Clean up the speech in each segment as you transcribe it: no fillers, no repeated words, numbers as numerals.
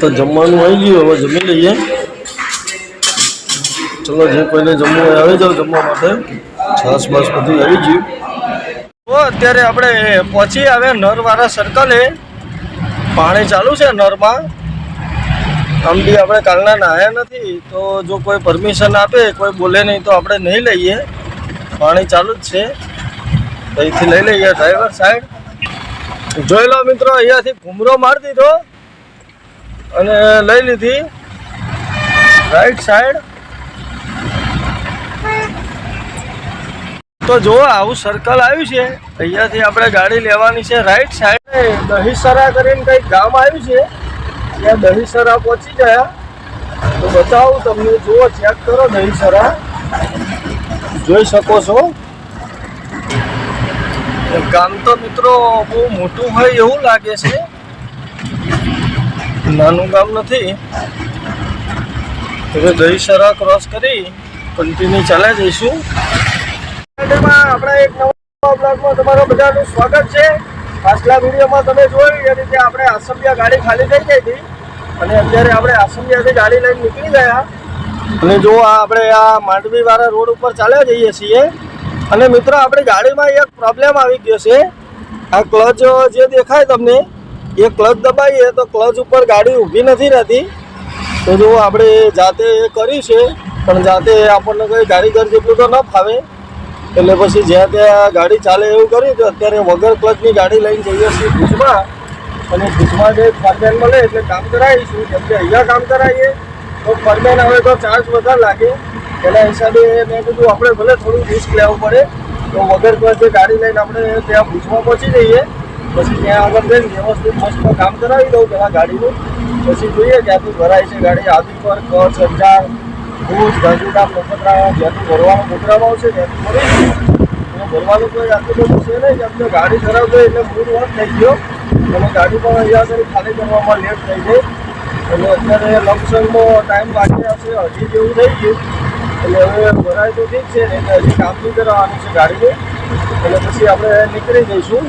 તો જમવાનું આવી ગયું, હવે જમી લઈએ. ચલો, જે કોઈને જમવું હોય આવી જાવ જમવા માટે. છાસ બાસ બધું આવી ગયું. તો અત્યારે આપણે પહોંચી આવ્યા નરવાળા સર્કલે. પાણી ચાલુ છે નરમાં. આમ બી આપણે કાલના નાહ્યા નથી, તો જો કોઈ પરમિશન આપે, કોઈ બોલે નહીં તો આપણે નહીં લઈએ. પાણી ચાલુ જ છે, અહીંથી લઈ લઈએ. ડ્રાઈવર સાઈડ જોઈ લો મિત્રો, અહીંયાથી ઘૂમરો મારી દીધો અને લઈ લીધી રાઈટ સાઈડ. તો જો આવું સર્કલ આવ્યું છે, અહીંયાથી આપણે ગાડી લેવાની છે રાઈટ સાઈડ. દહીસરા કરીને કંઈક ગામ આવ્યું છે, ત્યાં દહીસરા પહોંચી ગયા. તો બતાવું તમને, જુઓ, ચેક કરો. દહીસરા જોઈ શકો છો. ગામ તો મિત્રો બહુ મોટું હોય એવું લાગે છે, નાનું ગામ નથી. હવે દહીસરા ક્રોસ કરી કન્ટિન્યુ ચાલ્યા જઈશું. આપણા એક નવા બ્લોગમાં તમારું બધાનું સ્વાગત છે. પાછલા વિડીયોમાં તમે જોયું એ રીતે આપણે આસંબિયા ગાડી ખાલી થઈ ગઈ હતી અને અત્યારે આપણે આસંબિયાથી ગાડી લઈને નીકળી ગયા. અને જો આપણે આ માંડવી વાળા રોડ ઉપર ચાલ્યા જઈએ છીએ. અને મિત્રો, આપણી ગાડીમાં એક પ્રોબ્લેમ આવી ગયો છે. આ ક્લચ જે દેખાય તમને, એ ક્લચ દબાવીએ તો ક્લચ ઉપર ગાડી ઊભી નથી રહેતી. તો જો આપણે જાતે એ કરી છે, પણ જાતે આપણને કંઈ કારીગર જેટલું તો ન ફાવે, એટલે પછી જ્યાં ત્યાં ગાડી ચાલે એવું કર્યું. તો અત્યારે વગર ક્લચની ગાડી લઈને જઈએ છીએ ભુજમાં. અને ભુજમાં જે ફરમેન મળે એટલે કામ કરાવીશું. કેમ કે અહીંયા કામ કરાવીએ તો ફરમેન આવે તો ચાર્જ વધારે લાગે. એના હિસાબે મેં કીધું આપણે ભલે થોડું રિસ્ક લેવું પડે, તો વગર ક્લચે ગાડી લઈને આપણે ત્યાં ભુજમાં પહોંચી જઈએ. પછી ત્યાં આગળ જઈને વ્યવસ્થિત મસ્ત કામ કરાવી દઉં પહેલાં ગાડીનું. પછી જોઈએ ક્યાંથી ભરાય છે ગાડી. આદિપર, કચ્છ, અંજાર, ભુજ, ગાંધીધામ, નખત્રાણા, જ્યાંથી ભરવાનું પ્રોગ્રામ આવશે ત્યાંથી ભરીશું. અને ભરવાનું કોઈ આટલું બધું છે નહીં, કેમ કે ગાડી ખરાબ થઈ એટલે મૂડ ઓફ થઈ ગયો અને ગાડી પણ અહીંયા આગળ ખાલી કરવામાં લેટ થઈ ગઈ. અને અત્યારે લમસમમાં ટાઈમ બાકી હશે, હજી જેવું થઈ ગયું. એટલે હવે ભરાય તો ઠીક છે ને, એટલે હજી કામ બી કરવાનું છે ગાડીનું. એટલે પછી આપણે નીકળી જઈશું.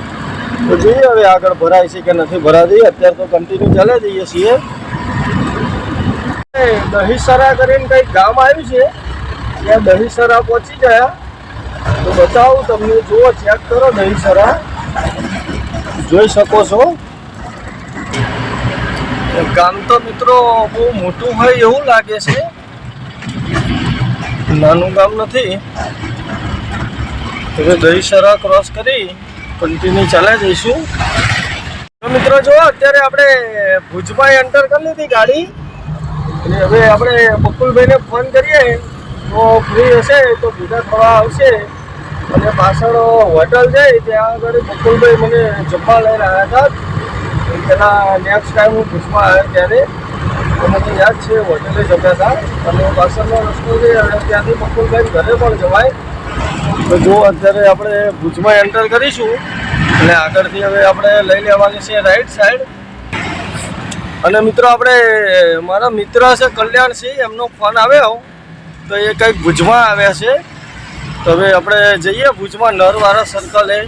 તો જોઈએ હવે આગળ ભરાય છે કે નથી ભરાતી. અત્યારે તો કન્ટિન્યુ ચાલે જઈએ છીએ. દહીસરા કરીને કંઈક ગામ આવ્યું છે, ત્યાં દહીસરા પહોંચી ગયા. તો બતાવું તમને, જુઓ, ચેક કરો. દહીસરા જોઈ શકો છો. ગામ તો મિત્રો બહુ મોટું હોય એવું લાગે છે, નાનું ગામ નથી. હવે દહીસરા ક્રોસ કરી કન્ટિન્યુ ચાલ્યા જઈશું. તો મિત્રો જો, અત્યારે આપણે ભુજમાં એન્ટર કરી લીધી ગાડી. અને હવે આપણે બકુલભાઈને ફોન કરીએ તો ફ્રી હશે તો ભેગા થવા આવશે. અને પાછળ હોટલ છે, ત્યાં આગળ બકુલભાઈ મને જમવા લઈને આવ્યા હતા. પેલા નેક્સ્ટ ટાઈમ હું ભુજમાં આવ્યો ત્યારે મને યાદ છે, હોટલે જમ્યા હતા. અને પાછળનો રસ્તો છે, અને ત્યાંથી બકુલભાઈ ઘરે પણ જવાય. તો જો અત્યારે આપણે ભુજમાં એન્ટર કરીશું અને આગળથી હવે આપણે લઈ લેવાની છે રાઈટ સાઈડ. અને મિત્રો, આપણે મારા મિત્ર છે કલ્યાણસિંહ, એમનો ફોન આવ્યો તો એ કંઈક ભુજમાં આવ્યા છે. તો હવે આપણે જઈએ ભુજમાં નરવાળા સર્કલે.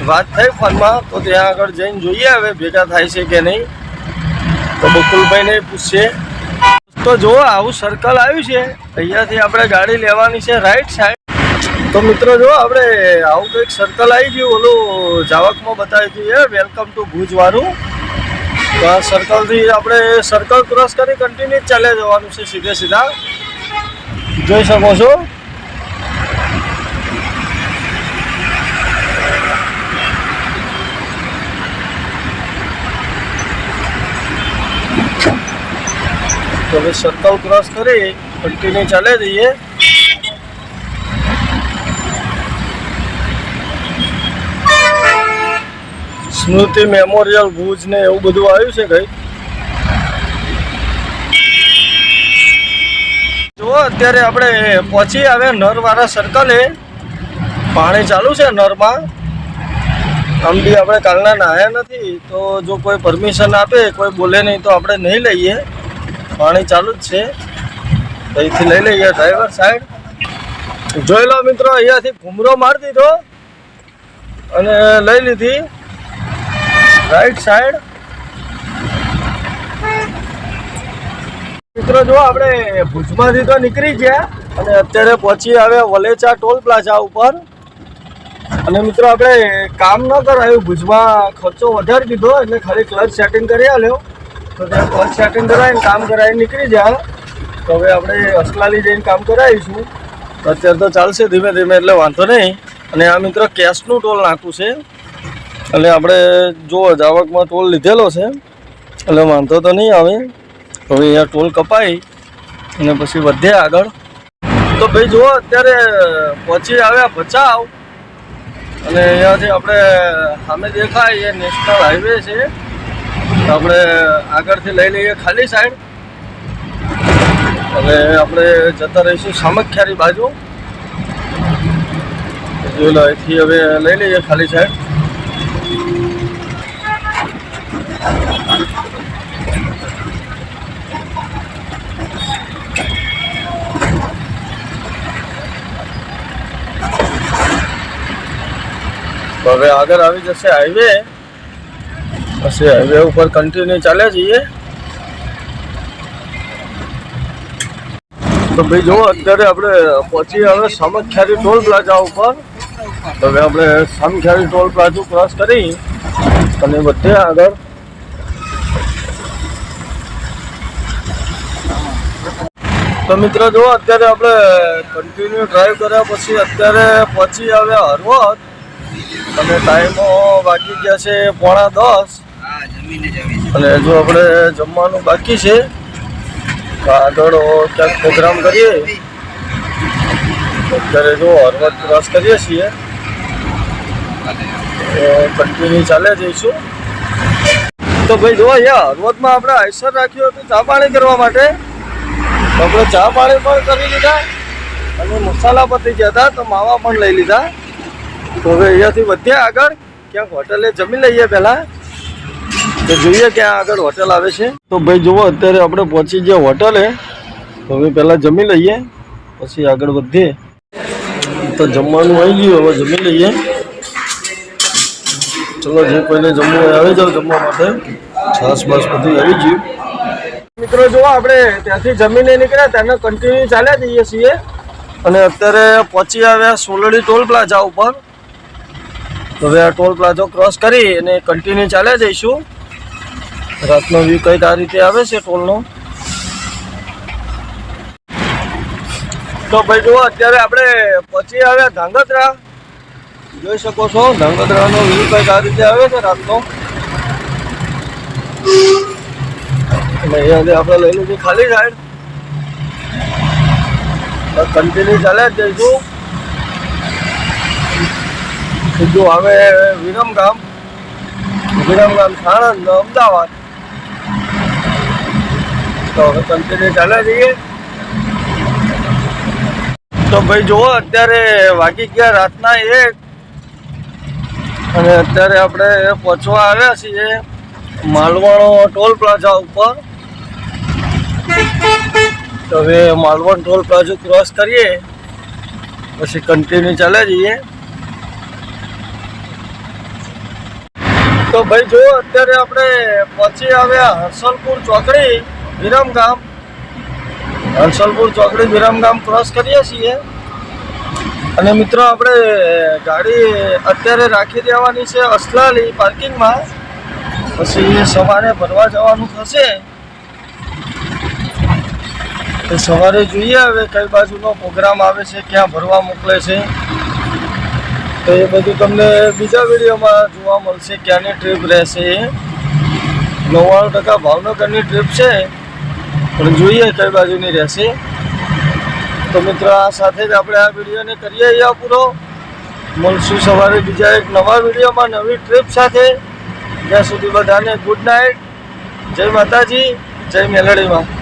વાત થઈ ફોનમાં, તો ત્યાં આગળ જઈને જોઈએ હવે ભેગા થાય છે કે નહીં. તો બકુલભાઈને પૂછશે. તો જો આવું સર્કલ આવ્યું છે, અહીંયાથી આપણે ગાડી લેવાની છે રાઈટ સાઈડ. તો મિત્રો જો, આપણે આવું કંઈક સર્કલ આવી ગયું, ઓલું જાવકમાં બતાવી દઈએ વેલકમ ટુ ભુજ વાળું. તો આ સર્કલથી આપણે સર્કલ ક્રોસ કરી કન્ટિન્યુ ચાલ્યા જવાનું છે સીધે સીધા. જોઈ શકો છો. તો હવે સર્કલ ક્રોસ કરી કન્ટિન્યુ ચાલ્યા જઈએ. સ્મૃતિ મેમોરિયલ ભુજ ને એવું બધું આવ્યું છે કંઈક. જો અત્યારે આપણે પહોંચી આવ્યા નરવાળા સર્કલે. પાણી ચાલુ છે નરમાં. આમ બી આપણે કાલના નાહ્યા નથી, તો જો કોઈ પરમિશન આપે, કોઈ બોલે નહીં તો આપણે નહીં લઈએ. પાણી ચાલુ જ છે, અહીંથી લઈ લઈએ ડ્રાઈવર સાઈડ. જોઈ લો મિત્રો, અહીંયાથી ઘૂમરો મારી દીધો અને લઈ લીધી રાઈટ સાઈડ. મિત્રો જો આપણે ભુજમાંથી તો નીકળી ગયા અને અત્યારે પહોંચી આવ્યા વલેચા ટોલ પ્લાઝા ઉપર. અને મિત્રો આપણે કામ ન કરાયું, ભુજમાં ખર્ચો વધારી દીધો એટલે ખાલી ક્લચ સેટિંગ કરી આલ્યો. તો ત્યાં ક્લચ સેટિંગ કરાવીને કામ કરાવીને નીકળી જાય. તો હવે આપણે અસલાલી જઈને કામ કરાવીશું. અત્યારે તો ચાલશે ધીમે ધીમે એટલે વાંધો નહીં. અને આ મિત્રો કેશનું ટોલ નાખવું છે એટલે આપણે જો જાવકમાં ટોલ લીધેલો છે એટલે વાંધો તો નહીં આવે. હવે અહીંયા ટોલ કપાઈ અને પછી વધે આગળ. તો ભાઈ જુઓ અત્યારે પહોંચી આવ્યા ભચાઉ અને અહીંયાથી આપણે સામે દેખાય એ નેશનલ હાઈવે છે. આપણે આગળથી લઈ લઈએ ખાલી સાઈડ. હવે આપણે જતા રહીશું સામખિયારી બાજુ. જોઈ લો અહીંથી હવે લઈ લઈએ ખાલી સાઈડ. તો હવે આગળ આવી જશે હાઈવે. પછી હાઈવે ઉપર કન્ટિન્યુ ચાલ્યા જઈએ. તો ભાઈ જુઓ અત્યારે આપણે પહોંચી આવે સામખિયારી ટોલ પ્લાઝા ઉપર. તો હવે આપણે સામખિયારી ટોલ પ્લાઝા ક્રોસ કરી અને વધે આગળ. તો મિત્રો જુઓ અત્યારે આપણે કન્ટિન્યુ ડ્રાઈવ કર્યા પછી અત્યારે પહોંચી આવ્યા હળવદ અને ટાઈમો બાકી ગયા છે 9:30. અને હજુ આપણે જમવાનું બાકી છે. આગળ ક્યાંક પ્રોગ્રામ કરીએ. અત્યારે જો હળવદ ક્રોસ કરીએ છીએ કન્ટિન્યુ ચાલે જઈશું. તો ભાઈ જો અહીંયા હળવદમાં આપણે આઈસર રાખ્યું હતું ચા પાણી કરવા માટે. તો આપણે ચા પાણી પણ કરી લીધા અને મસાલા પતી ગયા હતા તો માવા પણ લઈ લીધા. તો હવે અહીંયાથી વધ્યા આગળ ક્યાંક હોટલે જમી લઈએ પહેલાં. તો જોઈએ ક્યાં આગળ હોટલ આવે છે. તો ભાઈ જુઓ અત્યારે આપણે પહોંચી ગયા હોટલે. તો હવે પહેલાં જમી લઈએ પછી આગળ વધીએ. તો જમવાનું આવી ગયું, હવે જમી લઈએ. ચલો જે કોઈને જમવું હોય આવી જાઓ જમવા માટે. છાસ બાસ બધું આવી ગયું. મિત્રો જુઓ આપણે ત્યાંથી જમીને નીકળ્યા ત્યાંને કન્ટિન્યુ ચાલ્યા જઈએ છીએ. અને અત્યારે પહોંચી આવ્યા સોલડી ટોલ પ્લાઝા ઉપર. તો હવે આ ટોલ પ્લાઝો ક્રોસ કરી અને કન્ટિન્યુ ચાલ્યા જઈશું. રાતનો વ્યૂ કંઈક આ રીતે આવે છે ટોલનો. તો ભાઈ જુઓ અત્યારે આપણે પહોંચી આવ્યા ધાંગધ્રા. જોઈ શકો છો ધાંગધ્રાનો વ્યૂ કંઈક આ રીતે આવે છે રાતનો. અને અહીંયાથી આપણે લઈ લીધી ખાલી સાઈડ. કન્ટિન્યુ ચાલ્યા જ જઈશું. સીધું આવે વિરમગામ સાણંદ અમદાવાદ. તો હવે કન્ટિન્યુ ચાલ્યા જઈએ. તો ભાઈ જુઓ અત્યારે વાગી ગયા રાતના 1 અને અત્યારે આપણે પહોંચવા આવ્યા છીએ માલવણ ટોલ પ્લાઝા ઉપર. તો હવે માલવણ ટોલ પ્લાઝા ક્રોસ કરીએ પછી કન્ટિન્યુ ચાલ્યા જઈએ. તો ભાઈ જો અત્યારે આપણે પહોંચી આવ્યા હર્ષલપુર ચોકડી વિરમગામ. હર્ષલપુર ચોકડી વિરમગામ ક્રોસ કરીએ છીએ. અને મિત્રો આપણે ગાડી અત્યારે રાખી દેવાની છે અસલાલી પાર્કિંગમાં. પછી સવારે ભરવા જવાનું થશે. તો સવારે જોઈએ હવે કઈ બાજુનો પ્રોગ્રામ આવે છે, ક્યાં ભરવા મોકલે છે. તો એ બધું તમને બીજા વિડીયોમાં જોવા મળશે ક્યાંની ટ્રીપ રહેશે. 99% ભાવનગરની ટ્રીપ છે પણ જોઈએ કઈ બાજુની રહેશે. તો મિત્રો આ સાથે જ આપણે આ વિડીયોને કરીએ અહીંયા પૂરો. મળશું સવારે બીજા એક નવા વિડીયોમાં નવી ટ્રીપ સાથે. ત્યાં સુધી બધાને ગુડ નાઇટ. જય માતાજી, જય મેલડીમાં.